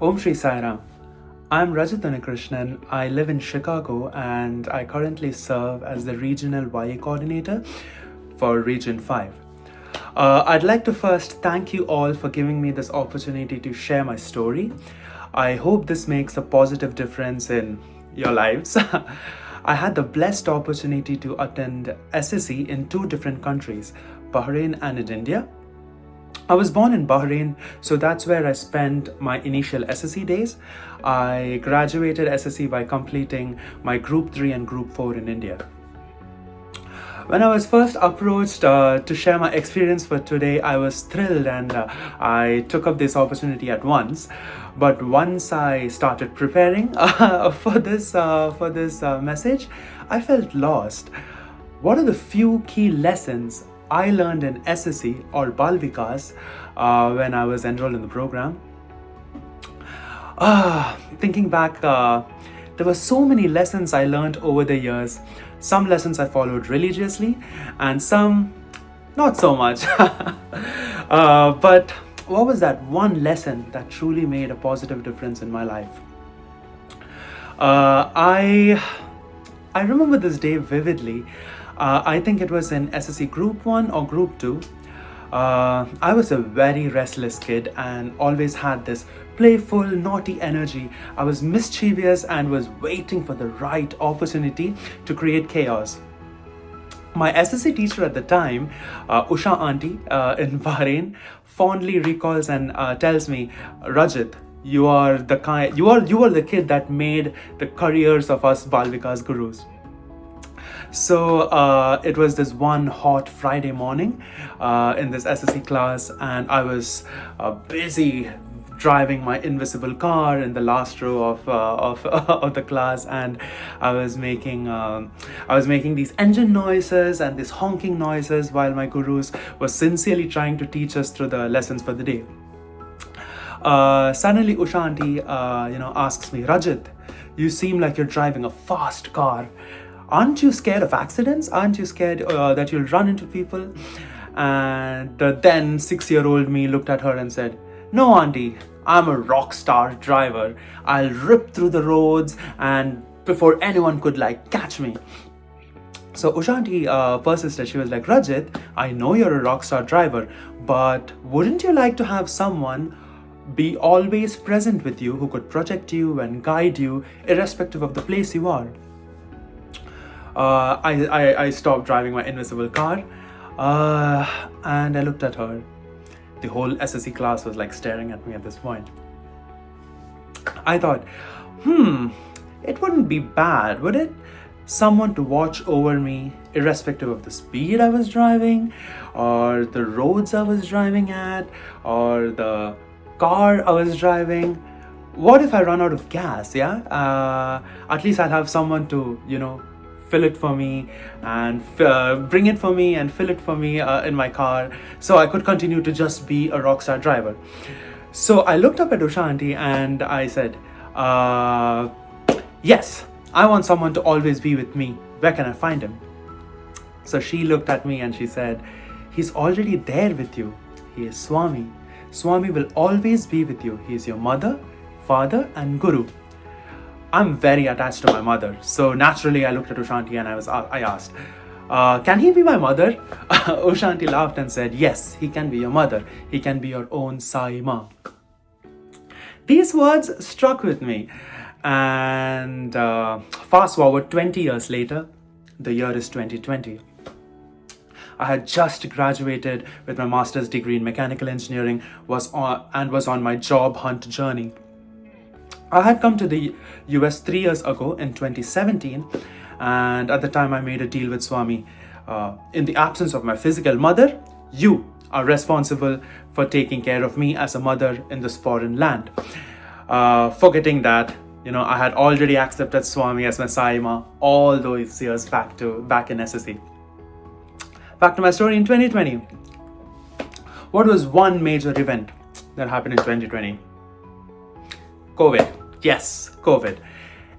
Om Shri Sai Ram. I'm Rajith Unnikrishnan. I live in Chicago and I currently serve as the Regional YA Coordinator for Region 5. I'd like to first thank you all for giving me this opportunity to share my story. I hope this makes a positive difference in your lives. I had the blessed opportunity to attend SSE in 2 different countries, Bahrain and in India. I was born in Bahrain, so that's where I spent my initial SSE days. I graduated SSE by completing my Group 3 and Group 4 in India. When I was first approached to share my experience for today, I was thrilled and I took up this opportunity at once. But once I started preparing for this message, I felt lost. What are the few key lessons I learned in SSE or Bal Vikas when I was enrolled in the program? Thinking back, there were so many lessons I learned over the years. Some lessons I followed religiously and some not so much. But what was that one lesson that truly made a positive difference in my life? I remember this day vividly. I think it was in SSE Group 1 or Group 2. I was a very restless kid and always had this playful, naughty energy. I was mischievous and was waiting for the right opportunity to create chaos. My SSE teacher at the time, Usha Auntie in Bahrain, fondly recalls and tells me, Rajith, you are the kid that made the careers of us Bal Vikas gurus. So it was this one hot Friday morning in this SSE class, and I was busy driving my invisible car in the last row of the class, and I was making these engine noises and these honking noises while my gurus were sincerely trying to teach us through the lessons for the day. Suddenly Usha Auntie asks me, Rajith, you seem like you're driving a fast car. Aren't you scared of accidents? Aren't you scared that you'll run into people? And then 6-year-old me looked at her and said, no, Auntie, I'm a rock star driver. I'll rip through the roads and before anyone could catch me. So Usha Auntie persisted. She was like, Rajith, I know you're a rock star driver, but wouldn't you like to have someone be always present with you who could protect you and guide you irrespective of the place you are? I stopped driving my invisible car and I looked at her. The whole SSE class was staring at me at this point. I thought, it wouldn't be bad, would it? Someone to watch over me irrespective of the speed I was driving or the roads I was driving at or the car I was driving. What if I run out of gas, yeah? At least I'll have someone to, fill it for me and bring it for me and fill it for me in my car, so I could continue to just be a rockstar driver. So I looked up at Usha Auntie and I said, yes, I want someone to always be with me. Where can I find him? So she looked at me and she said, he's already there with you. He is Swami. Swami will always be with you. He is your mother, father and guru. I'm very attached to my mother, so naturally I looked at Usha Auntie and I asked, can he be my mother? Usha Auntie laughed and said, yes, he can be your mother. He can be your own Sai Maa. These words struck with me, and fast forward 20 years later, the year is 2020. I had just graduated with my master's degree in mechanical engineering was on my job hunt journey. I had come to the US 3 years ago in 2017, and at the time I made a deal with Swami. In the absence of my physical mother, you are responsible for taking care of me as a mother in this foreign land. Forgetting that, I had already accepted Swami as my Sai Maa all those years back in SSE. Back to my story in 2020. What was one major event that happened in 2020? COVID. Yes, COVID.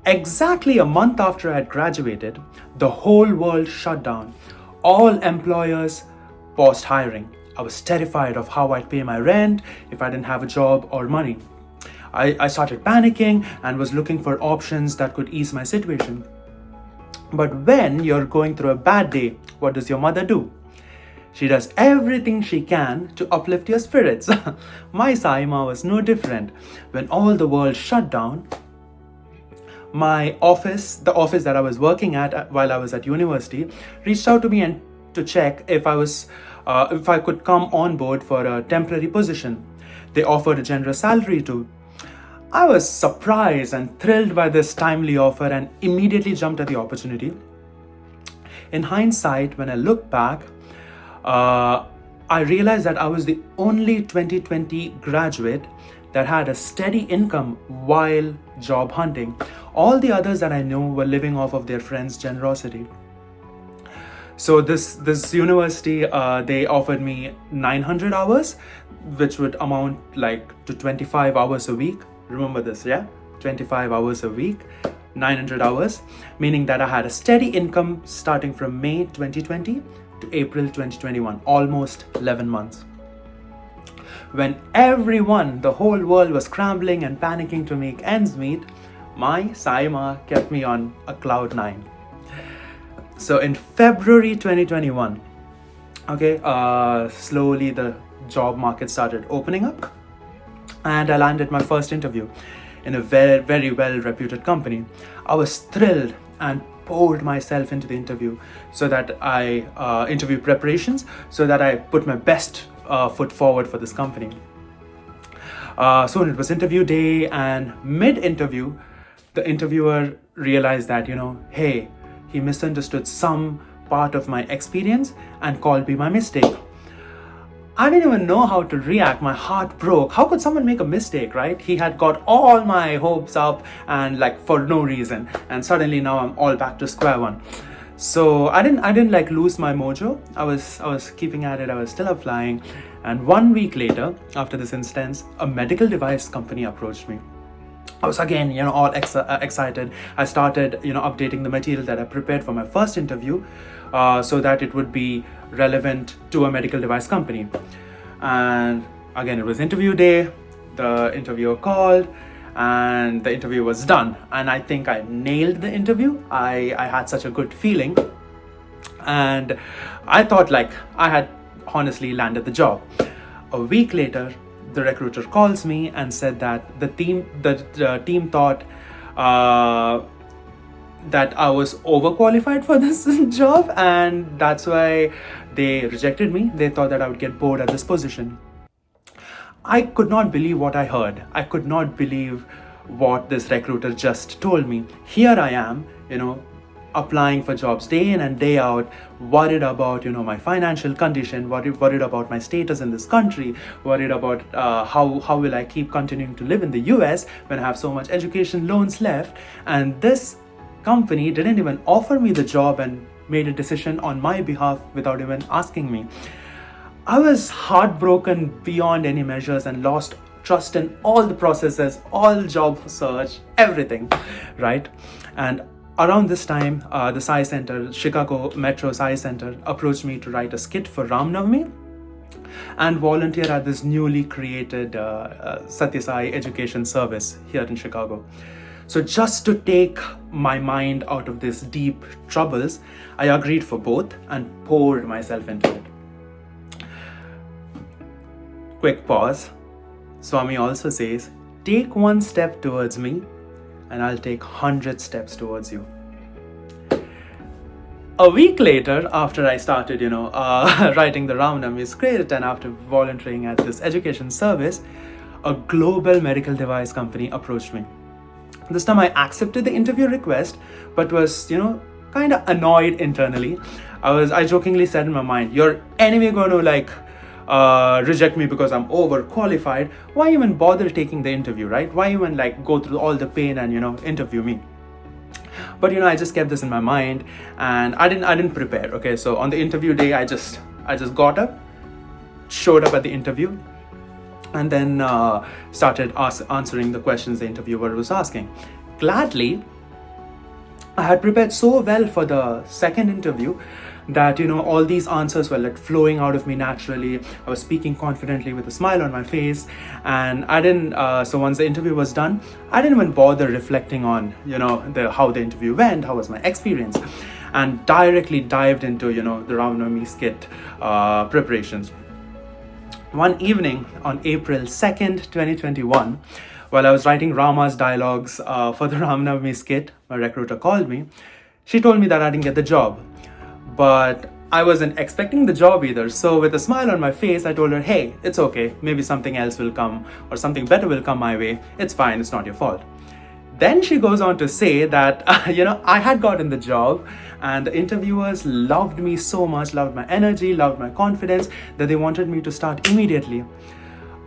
Exactly a month after I had graduated, the whole world shut down. All employers paused hiring. I was terrified of how I'd pay my rent if I didn't have a job or money. I started panicking and was looking for options that could ease my situation. But when you're going through a bad day, what does your mother do? She does everything she can to uplift your spirits. My Sai Maa was no different. When all the world shut down, my office, the office that I was working at while I was at university, reached out to me and to check if I could come on board for a temporary position. They offered a generous salary too. I was surprised and thrilled by this timely offer and immediately jumped at the opportunity. In hindsight, when I look back, I realized that I was the only 2020 graduate that had a steady income while job hunting. All the others that I knew were living off of their friends' generosity. So this university, they offered me 900 hours, which would amount to 25 hours a week. Remember this, yeah? 25 hours a week, 900 hours, meaning that I had a steady income starting from May 2020 to April 2021, almost 11 months. When everyone, the whole world was scrambling and panicking to make ends meet, my Sai Maa kept me on a cloud 9. So in February 2021, slowly the job market started opening up and I landed my first interview in a very, very well-reputed company. I was thrilled and poured myself into the interview interview preparations, so that I put my best foot forward for this company. Soon it was interview day, and mid-interview, the interviewer realized that, hey, he misunderstood some part of my experience and called me my mistake. I didn't even know how to react. My heart broke. How could someone make a mistake, right? He had got all my hopes up and for no reason. And suddenly now I'm all back to square one. So I didn't lose my mojo. I was keeping at it. I was still applying. And 1 week later, after this instance, a medical device company approached me. I was again, all excited. I started, updating the material that I prepared for my first interview, so that it would be relevant to a medical device company. And again, it was interview day. The interviewer called, and the interview was done. And I think I nailed the interview. I had such a good feeling, and I thought I had honestly landed the job. A week later, the recruiter calls me and said that the team thought that I was overqualified for this job, and that's why they rejected me. They thought that I would get bored at this position. I could not believe what I heard. I could not believe what this recruiter just told me. Here I am, applying for jobs day in and day out, worried about my financial condition, worried about my status in this country, worried about how will I keep continuing to live in the US when I have so much education loans left. And this company didn't even offer me the job and made a decision on my behalf without even asking me. I was heartbroken beyond any measures and lost trust in all the processes, all job search, everything, right? And around this time, the Sai Center, Chicago Metro Sai Center, approached me to write a skit for Ram Navami and volunteer at this newly created Sathya Sai Education service here in Chicago. So just to take my mind out of these deep troubles, I agreed for both and poured myself into it. Quick pause. Swami also says, take one step towards me and I'll take 100 steps towards you. A week later, after I started, writing the Ram Navami script and after volunteering at this education service, a global medical device company approached me. This time I accepted the interview request, but was, kind of annoyed internally. I jokingly said in my mind, you're anyway going to reject me because I'm overqualified. Why even bother taking the interview, right? Why even go through all the pain and, interview me? But, I just kept this in my mind and I didn't prepare. Okay. So on the interview day, I just got up, showed up at the interview, and then started answering the questions the interviewer was asking. Gladly, I had prepared so well for the second interview that, all these answers were like flowing out of me naturally. I was speaking confidently with a smile on my face, and I didn't, so once the interview was done, I didn't even bother reflecting on, how the interview went, how was my experience, and directly dived into, the Ram Navami skit preparations. One evening on April 2nd, 2021, while I was writing Rama's dialogues for the Ram Navami skit, my recruiter called me. She told me that I didn't get the job, but I wasn't expecting the job either. So with a smile on my face, I told her, hey, it's okay. Maybe something else will come or something better will come my way. It's fine. It's not your fault. Then she goes on to say that, I had gotten the job and the interviewers loved me so much, loved my energy, loved my confidence, that they wanted me to start immediately.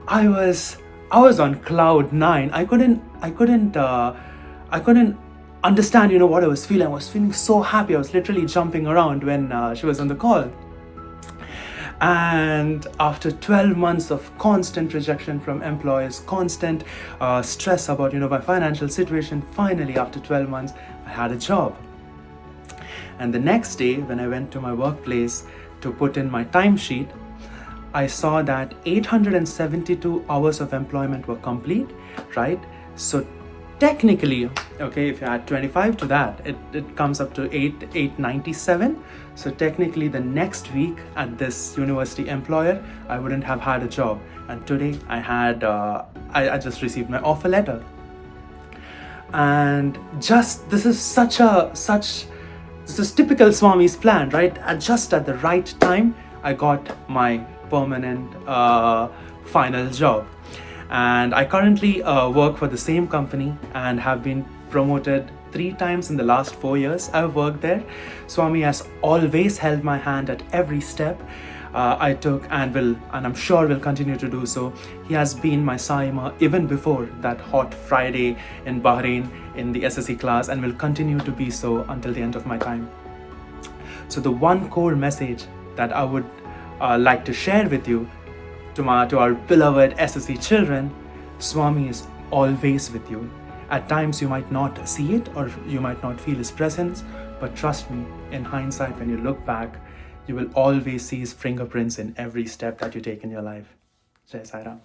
I was on cloud 9. I couldn't understand, what I was feeling. I was feeling so happy. I was literally jumping around when she was on the call. And after 12 months of constant rejection from employers, constant stress about, my financial situation, finally after 12 months, I had a job. And the next day, when I went to my workplace to put in my timesheet, I saw that 872 hours of employment were complete, right? So technically, okay, if you add 25 to that, it comes up to 897. So technically the next week at this university employer, I wouldn't have had a job. And today I just received my offer letter. And this is typical Swami's plan, right? Just at the right time, I got my permanent final job. And I currently work for the same company and have been promoted 3 times in the last 4 years I've worked there. Swami has always held my hand at every step I took, and I'm sure will continue to do so. He has been my Sai Maa even before that hot Friday in Bahrain in the SSE class, and will continue to be so until the end of my time. So the one core message that I would like to share with you, to our beloved SSE children, Swami is always with you. At times you might not see it or you might not feel his presence, but trust me, in hindsight, when you look back, you will always see his fingerprints in every step that you take in your life. Jai Sai Ram.